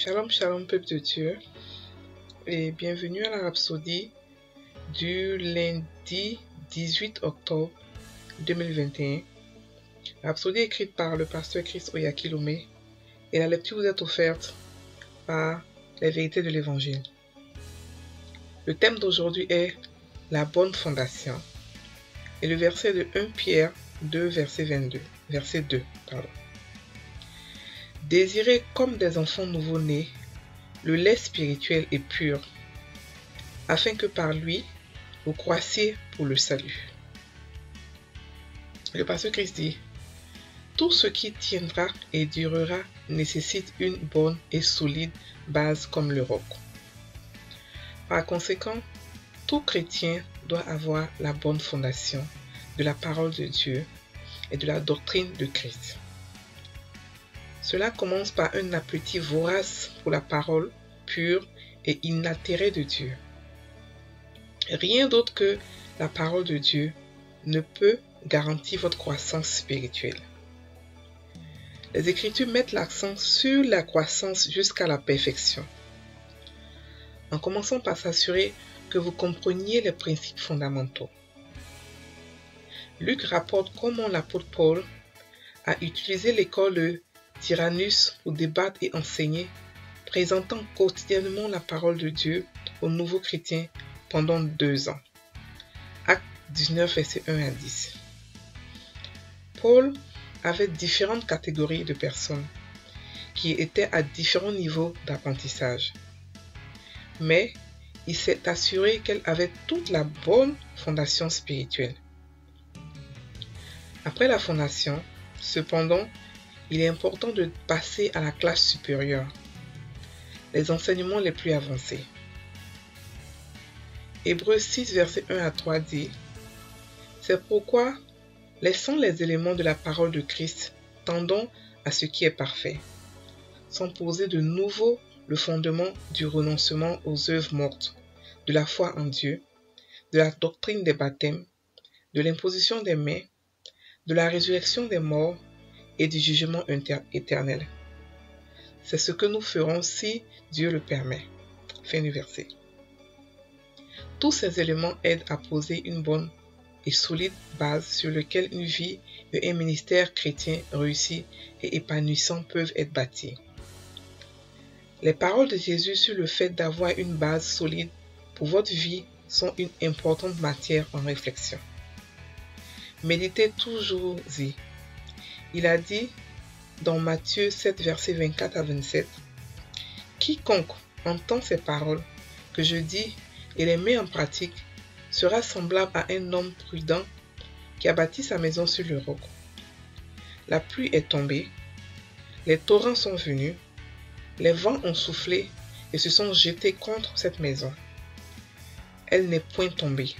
Shalom, shalom, peuple de Dieu, et bienvenue à la Rhapsodie du lundi 18 octobre 2021. La Rhapsodie est écrite par le pasteur Chris Oyakilome et la lecture vous est offerte par les vérités de l'Évangile. Le thème d'aujourd'hui est la bonne fondation et le verset de 1 Pierre 2, verset 2. Désirez comme des enfants nouveau-nés le lait spirituel et pur, afin que par lui, vous croissiez pour le salut. Le pasteur Christ dit, tout ce qui tiendra et durera nécessite une bonne et solide base comme le roc. Par conséquent, tout chrétien doit avoir la bonne fondation de la parole de Dieu et de la doctrine de Christ. Cela commence par un appétit vorace pour la parole pure et inaltérée de Dieu. Rien d'autre que la parole de Dieu ne peut garantir votre croissance spirituelle. Les Écritures mettent l'accent sur la croissance jusqu'à la perfection, en commençant par s'assurer que vous compreniez les principes fondamentaux. Luc rapporte comment l'apôtre Paul a utilisé l'école de Tyrannus pour débattre et enseigner, présentant quotidiennement la parole de Dieu aux nouveaux chrétiens pendant 2 ans. Actes 19, versets 1 à 10. Paul avait différentes catégories de personnes qui étaient à différents niveaux d'apprentissage. Mais il s'est assuré qu'elles avaient toute la bonne fondation spirituelle. Après la fondation, cependant, il est important de passer à la classe supérieure, les enseignements les plus avancés. Hébreux 6, versets 1 à 3 dit, « C'est pourquoi, laissant les éléments de la parole de Christ, tendons à ce qui est parfait, sans poser de nouveau le fondement du renoncement aux œuvres mortes, de la foi en Dieu, de la doctrine des baptêmes, de l'imposition des mains, de la résurrection des morts et du jugement éternel. C'est ce que nous ferons si Dieu le permet. » Fin du verset. Tous ces éléments aident à poser une bonne et solide base sur laquelle une vie et un ministère chrétien réussi et épanouissant peuvent être bâtis. Les paroles de Jésus sur le fait d'avoir une base solide pour votre vie sont une importante matière en réflexion. Méditez toujours-y. Il a dit dans Matthieu 7, versets 24 à 27, « Quiconque entend ces paroles que je dis et les met en pratique sera semblable à un homme prudent qui a bâti sa maison sur le roc. La pluie est tombée, les torrents sont venus, les vents ont soufflé et se sont jetés contre cette maison. Elle n'est point tombée,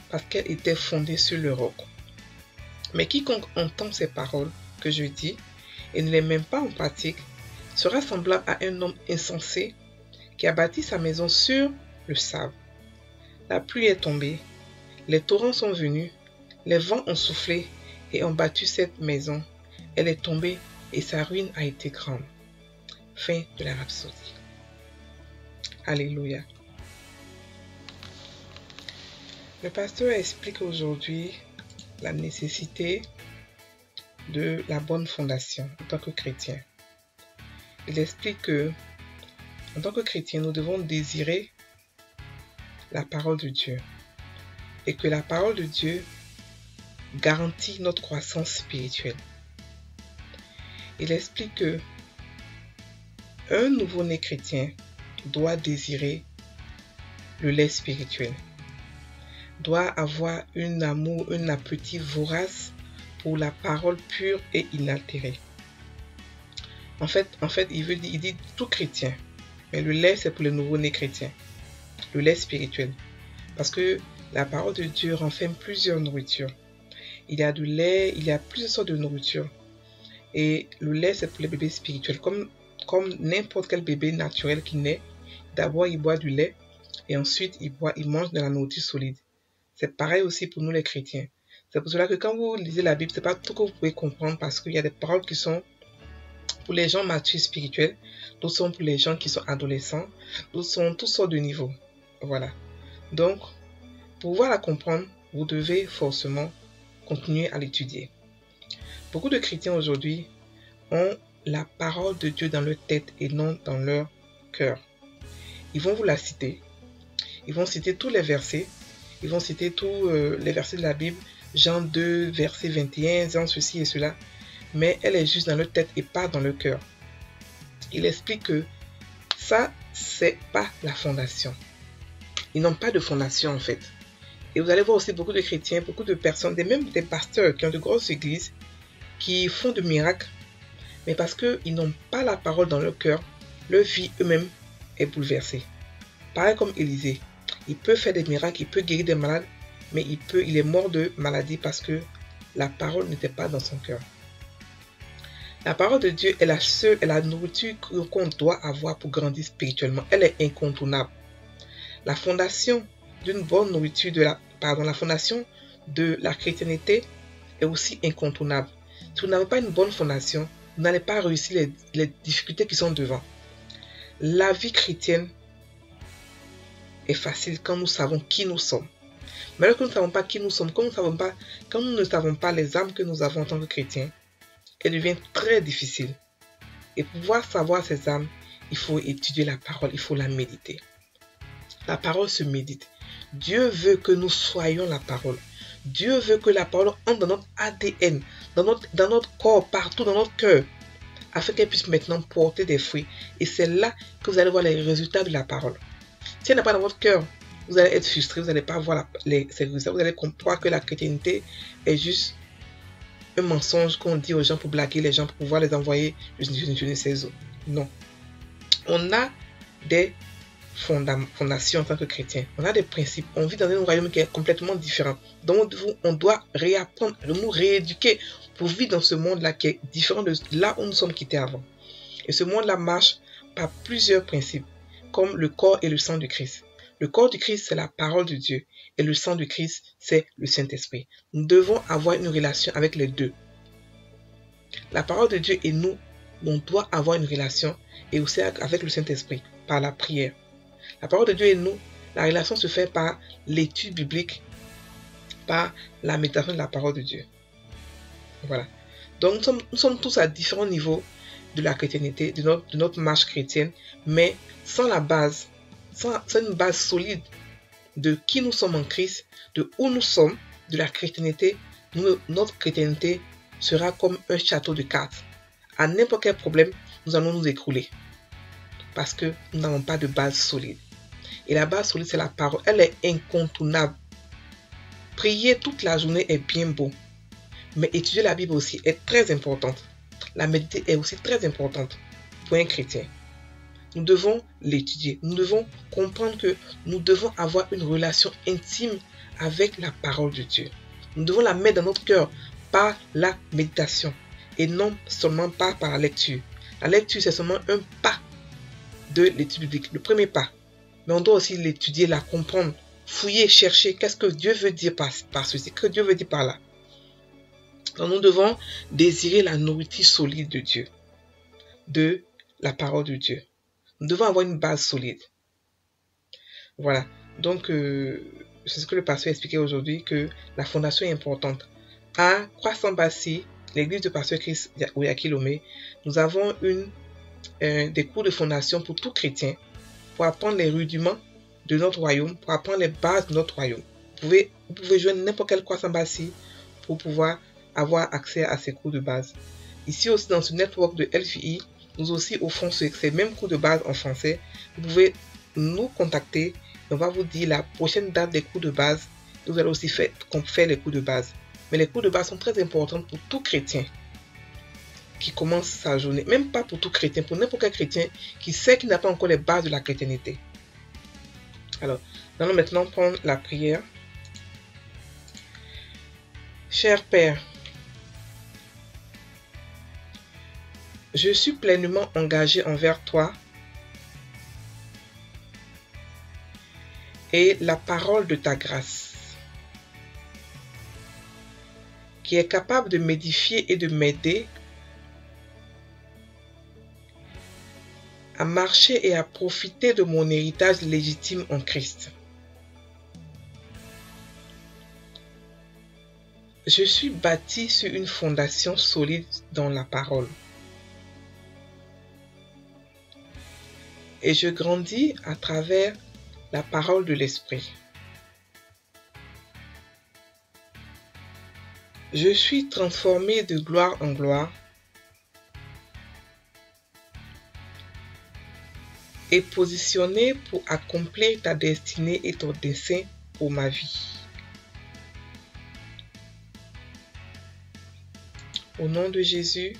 parce qu'elle était fondée sur le roc. Mais quiconque entend ces paroles que je dis et ne les met pas en pratique sera semblable à un homme insensé qui a bâti sa maison sur le sable. La pluie est tombée, les torrents sont venus, les vents ont soufflé et ont battu cette maison. Elle est tombée et sa ruine a été grande. » Fin de la Rhapsodie. Alléluia. Le pasteur explique aujourd'hui la nécessité de la bonne fondation en tant que chrétien. Il explique que, en tant que chrétien, nous devons désirer la parole de Dieu et que la parole de Dieu garantit notre croissance spirituelle. Il explique que un nouveau-né chrétien doit désirer le lait spirituel, doit avoir un amour, un appétit vorace pour la parole pure et inaltérée. En fait, il dit tout chrétien, mais le lait c'est pour les nouveau-nés chrétiens, le lait spirituel, parce que la parole de Dieu renferme plusieurs nourritures. Il y a du lait, il y a plusieurs sortes de nourriture, et le lait c'est pour les bébés spirituels, comme n'importe quel bébé naturel qui naît. D'abord il boit du lait et ensuite il mange de la nourriture solide. C'est pareil aussi pour nous les chrétiens. C'est pour cela que quand vous lisez la Bible, c'est pas tout que vous pouvez comprendre parce qu'il y a des paroles qui sont pour les gens matures spirituels, d'autres sont pour les gens qui sont adolescents, d'autres sont toutes sortes de niveaux. Voilà. Donc, pour pouvoir la comprendre, vous devez forcément continuer à l'étudier. Beaucoup de chrétiens aujourd'hui ont la parole de Dieu dans leur tête et non dans leur cœur. Ils vont vous la citer. Ils vont citer tous les versets. Ils vont citer tous les versets de la Bible. Jean 2, verset 21, Jean ceci et cela. Mais elle est juste dans leur tête et pas dans leur cœur. Il explique que ça, c'est pas la fondation. Ils n'ont pas de fondation en fait. Et vous allez voir aussi beaucoup de chrétiens, beaucoup de personnes, même des pasteurs qui ont de grosses églises, qui font de miracles, mais parce qu'ils n'ont pas la parole dans leur cœur, leur vie eux-mêmes est bouleversée. Pareil comme Élisée. Il peut faire des miracles, il peut guérir des malades, mais il est mort de maladie parce que la parole n'était pas dans son cœur. La parole de Dieu est la nourriture qu'on doit avoir pour grandir spirituellement. Elle est incontournable. La fondation d'une bonne nourriture, la fondation de la chrétienté est aussi incontournable. Si vous n'avez pas une bonne fondation, vous n'allez pas réussir les difficultés qui sont devant. La vie chrétienne est facile quand nous savons qui nous sommes. Mais lorsque nous ne savons pas qui nous sommes, quand nous ne savons pas les âmes que nous avons en tant que chrétiens, elle devient très difficile. Et pour pouvoir savoir ces âmes, il faut étudier la parole, il faut la méditer. La parole se médite. Dieu veut que nous soyons la parole. Dieu veut que la parole entre dans notre ADN, dans notre corps, partout dans notre cœur, afin qu'elle puisse maintenant porter des fruits. Et c'est là que vous allez voir les résultats de la parole. Si elle n'est pas dans votre cœur, vous allez être frustré, vous n'allez pas voir ces résultats, vous allez comprendre que la chrétienté est juste un mensonge qu'on dit aux gens pour blaguer les gens, pour pouvoir les envoyer je ne sais où. Non. On a des fondations en tant que chrétien. On a des principes. On vit dans un royaume qui est complètement différent. Donc on doit réapprendre, nous rééduquer pour vivre dans ce monde-là qui est différent de là où nous sommes quittés avant. Et ce monde-là marche par plusieurs principes, comme le corps et le sang du Christ. Le corps du Christ, c'est la parole de Dieu. Et le sang du Christ, c'est le Saint-Esprit. Nous devons avoir une relation avec les deux. La parole de Dieu et nous, on doit avoir une relation et aussi avec le Saint-Esprit, par la prière. La parole de Dieu et nous, la relation se fait par l'étude biblique, par la méditation de la parole de Dieu. Voilà. Donc nous sommes tous à différents niveaux de la chrétienté, de notre marche chrétienne, mais sans la base, sans une base solide de qui nous sommes en Christ, de où nous sommes, de la chrétienté, notre chrétienté sera comme un château de cartes. À n'importe quel problème, nous allons nous écrouler. Parce que nous n'avons pas de base solide. Et la base solide, c'est la parole. Elle est incontournable. Prier toute la journée est bien beau. Mais étudier la Bible aussi est très importante. La méditer est aussi très importante pour un chrétien. Nous devons l'étudier. Nous devons comprendre que nous devons avoir une relation intime avec la parole de Dieu. Nous devons la mettre dans notre cœur par la méditation et non seulement par la lecture. La lecture, c'est seulement un pas de l'étude biblique, le premier pas. Mais on doit aussi l'étudier, la comprendre, fouiller, chercher. Qu'est-ce que Dieu veut dire par ceci? Que Dieu veut dire par là? Donc nous devons désirer la nourriture solide de Dieu, de la parole de Dieu. Nous devons avoir une base solide. Voilà. Donc, c'est ce que le pasteur expliquait aujourd'hui, que la fondation est importante. À Croissant-Bâti, l'église de pasteur Chris Oyakilome, nous avons des cours de fondation pour tout chrétien, pour apprendre les rudiments de notre royaume, pour apprendre les bases de notre royaume. Vous pouvez joindre n'importe quel Croissant-Bâti pour pouvoir avoir accès à ces cours de base. Ici aussi, dans ce network de LFI, nous aussi offrons ces mêmes cours de base en français. Vous pouvez nous contacter et on va vous dire la prochaine date des cours de base. Vous allez aussi faire les cours de base. Mais les cours de base sont très importants pour tout chrétien qui commence sa journée. Même pas pour tout chrétien, pour n'importe quel chrétien qui sait qu'il n'a pas encore les bases de la chrétienté. Alors, nous allons maintenant prendre la prière. Cher Père, je suis pleinement engagé envers toi et la parole de ta grâce, qui est capable de m'édifier et de m'aider à marcher et à profiter de mon héritage légitime en Christ. Je suis bâti sur une fondation solide dans la parole. Et je grandis à travers la parole de l'Esprit. Je suis transformé de gloire en gloire et positionné pour accomplir ta destinée et ton dessein pour ma vie. Au nom de Jésus,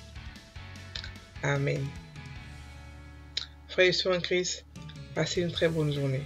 Amen. Frères et sœurs en Christ, passez une très bonne journée.